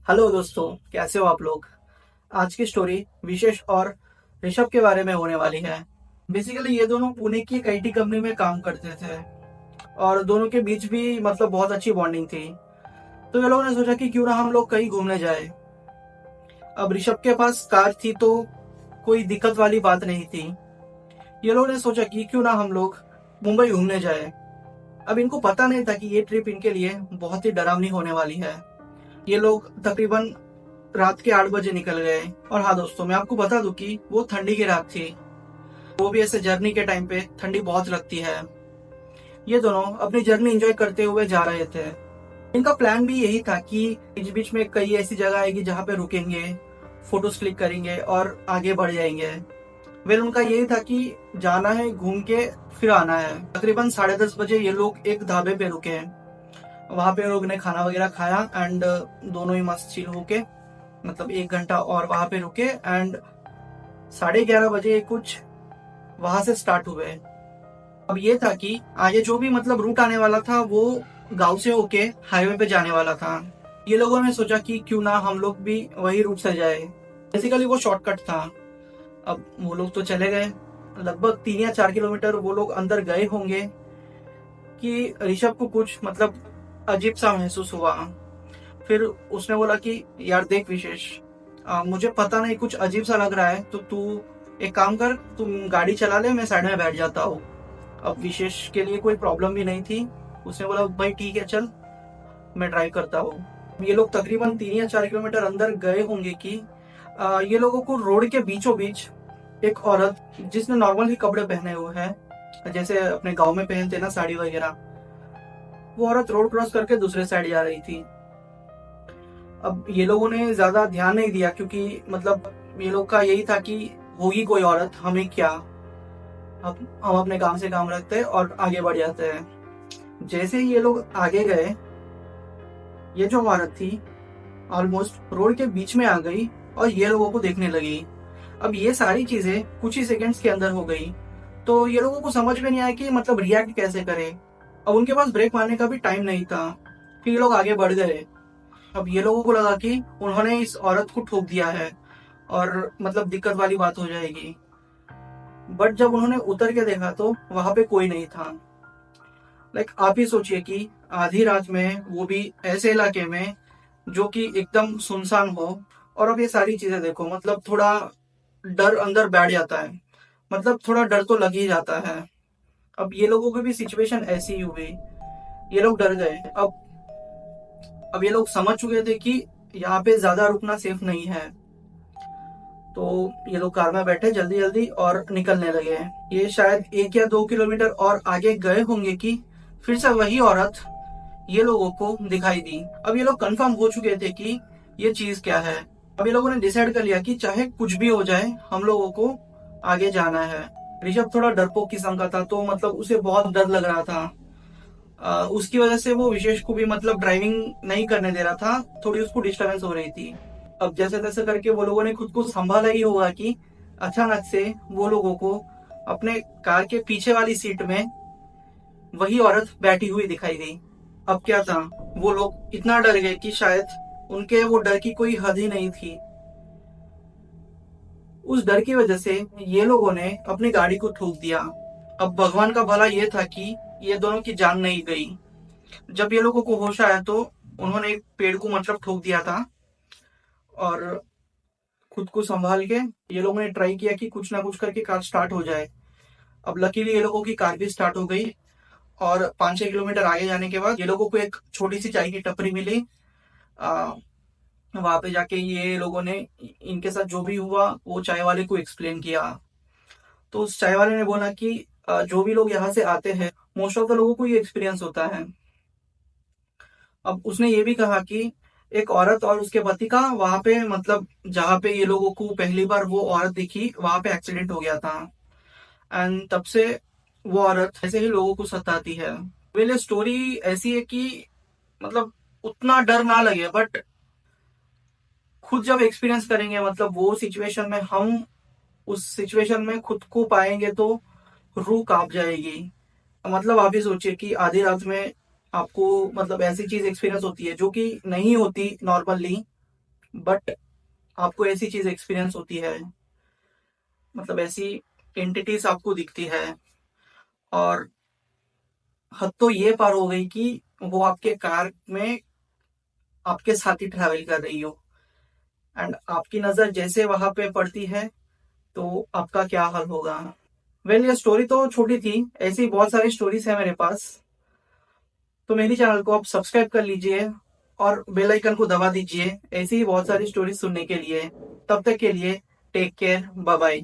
Hello दोस्तों, कैसे हो आप लोग। आज की स्टोरी विशेष और ऋषभ के बारे में होने वाली है। बेसिकली ये दोनों पुणे की एक आईटी कंपनी में काम करते थे और दोनों के बीच भी बहुत अच्छी बॉन्डिंग थी। तो ये लोगों ने सोचा कि क्यों ना हम लोग कहीं घूमने जाए। अब ऋषभ के पास कार थी तो कोई दिक्कत वाली बात नहीं थी। ये लोगों ने सोचा कि क्यों ना हम लोग मुंबई घूमने जाए। अब इनको पता नहीं था कि ये ट्रिप इनके लिए बहुत ही डरावनी होने वाली है। ये लोग तकरीबन रात के 8 बजे निकल गए। और हाँ दोस्तों, मैं आपको बता दूं कि वो ठंडी की रात थी। वो भी ऐसे जर्नी के टाइम पे ठंडी बहुत लगती है। ये दोनों अपनी जर्नी एंजॉय करते हुए जा रहे थे। इनका प्लान भी यही था कि बीच बीच में कई ऐसी जगह आएगी जहाँ पे रुकेंगे, फोटोज क्लिक करेंगे और आगे बढ़ जाएंगे। वेल उनका यही था कि जाना है, घूम के फिर आना है। तकरीबन 10:30 बजे ये लोग एक ढाबे पे रुके। वहां पे लोग ने खाना वगैरह खाया एंड दोनों ही मस्त चिल होके 1 घंटा और वहां पे रुके एंड 11:30 बजे कुछ वहां से स्टार्ट हुए। अब ये था कि आगे जो भी रूट आने वाला था वो गांव से होके हाईवे पे जाने वाला था। ये लोगों ने सोचा कि क्यों ना हम लोग भी वही रूट से जाए। बेसिकली वो शॉर्टकट था। अब वो लोग तो चले गए। लगभग 3 या 4 किलोमीटर वो लोग अंदर गए होंगे कि ऋषभ को कुछ अजीब सा महसूस हुआ। फिर उसने बोला कि यार देख विशेष, मुझे पता नहीं कुछ अजीब सा लग रहा है, तो तू एक काम कर, तुम गाड़ी चला ले, मैं साइड में बैठ जाता हूँ। अब विशेष के लिए कोई प्रॉब्लम भी नहीं थी। उसने बोला भाई ठीक है चल, मैं ड्राइव करता हूँ। ये लोग तकरीबन 3 या 4 किलोमीटर अंदर गए होंगे कि ये लोगों को रोड के बीचों बीच एक औरत जिसने नॉर्मल ही कपड़े पहने हुए हैं, जैसे अपने गांव में पहनते ना साड़ी वगैरह, वो औरत रोड क्रॉस करके दूसरे साइड जा रही थी। अब ये लोगों ने ज्यादा ध्यान नहीं दिया क्योंकि ये लोग का यही था कि होगी कोई औरत, हमें क्या, अब हम अपने काम से काम रखते हैं और आगे बढ़ जाते हैं। जैसे ही ये लोग आगे गए, ये जो औरत थी ऑलमोस्ट रोड के बीच में आ गई और ये लोगों को देखने लगी। अब ये सारी चीजें कुछ ही सेकंड्स के अंदर हो गई। तो ये लोगों को समझ में नहीं आया कि रिएक्ट कैसे करें। अब उनके पास ब्रेक मारने का भी टाइम नहीं था। फिर ये लोग आगे बढ़ गए। अब ये लोगों को लगा कि उन्होंने इस औरत को ठोक दिया है और दिक्कत वाली बात हो जाएगी। बट जब उन्होंने उतर के देखा तो वहां पे कोई नहीं था। आप ही सोचिए कि आधी रात में, वो भी ऐसे इलाके में जो कि एकदम सुनसान हो। और अब ये सारी चीजें देखो, थोड़ा डर अंदर बैठ जाता है। थोड़ा डर तो लग ही जाता है। अब ये लोगों की भी सिचुएशन ऐसी ही हुई। ये लोग डर गए। अब ये लोग समझ चुके थे कि यहाँ पे ज्यादा रुकना सेफ नहीं है। तो ये लोग कार में बैठे जल्दी जल्दी और निकलने लगे। ये शायद 1 या 2 किलोमीटर और आगे गए होंगे कि फिर से वही औरत ये लोगों को दिखाई दी। अब ये लोग कंफर्म हो चुके थे कि ये चीज क्या है। अब ये लोगों ने डिसाइड कर लिया कि चाहे कुछ भी हो जाए, हम लोगों को आगे जाना है। ऋषभ थोड़ा डरपोक किस्म का था, तो उसे बहुत डर लग रहा था। उसकी वजह से वो विशेष को भी ड्राइविंग नहीं करने दे रहा था। थोड़ी उसको डिस्टरबेंस हो रही थी। अब जैसे तैसे करके वो लोगों ने खुद को संभाला ही होगा कि अचानक से वो लोगों को अपने कार के पीछे वाली सीट में वही औरत बैठी हुई दिखाई दी। अब क्या था, वो लोग इतना डर गए कि शायद उनके वो डर की कोई हद ही नहीं थी। उस डर की वजह से ये लोगों ने अपनी गाड़ी को ठोक दिया। अब भगवान का भला ये था कि ये दोनों की जान नहीं गई। जब ये लोगों को होश आया तो उन्होंने एक पेड़ को ठोक दिया था। और खुद को संभाल के ये लोगों ने ट्राई किया कि कुछ ना कुछ करके कार स्टार्ट हो जाए। अब लकीली ये लोगों की कार भी स्टार्ट हो गई। और 5-6 किलोमीटर आगे जाने के बाद ये लोगों को एक छोटी सी चाय की टपरी मिली। आ, वहां पे जाके ये लोगों ने इनके साथ जो भी हुआ वो चाय वाले को एक्सप्लेन किया। तो उस चाय वाले ने बोला कि जो भी लोग यहाँ से आते हैं, मोस्ट ऑफ द लोगों को ये एक्सपीरियंस होता है। अब उसने ये भी कहा कि एक औरत और उसके पति का वहां पे जहाँ पे ये लोगों को पहली बार वो औरत दिखी, वहां पे एक्सीडेंट हो गया था। एंड तब से वो औरत ऐसे ही लोगों को सताती है। वेल स्टोरी ऐसी है कि उतना डर ना लगे, बट खुद जब एक्सपीरियंस करेंगे, वो सिचुएशन में हम उस सिचुएशन में खुद को पाएंगे तो रूह कांप जाएगी। आप ही सोचिए कि आधी रात में आपको ऐसी चीज एक्सपीरियंस होती है जो कि नहीं होती नॉर्मली। बट आपको ऐसी चीज एक्सपीरियंस होती है, मतलब ऐसी एंटिटीज आपको दिखती है, और हद तो ये पार हो गई कि वो आपके कार में आपके साथ ही ट्रैवल कर रही हो, एंड आपकी नजर जैसे वहां पे पड़ती है तो आपका क्या हाल होगा। वेल, ये स्टोरी तो छोटी थी, ऐसी बहुत सारी स्टोरीज है मेरे पास। तो मेरी चैनल को आप सब्सक्राइब कर लीजिए और बेल आइकन को दबा दीजिए ऐसी ही बहुत सारी स्टोरीज सुनने के लिए। तब तक के लिए टेक केयर, बाय बाय।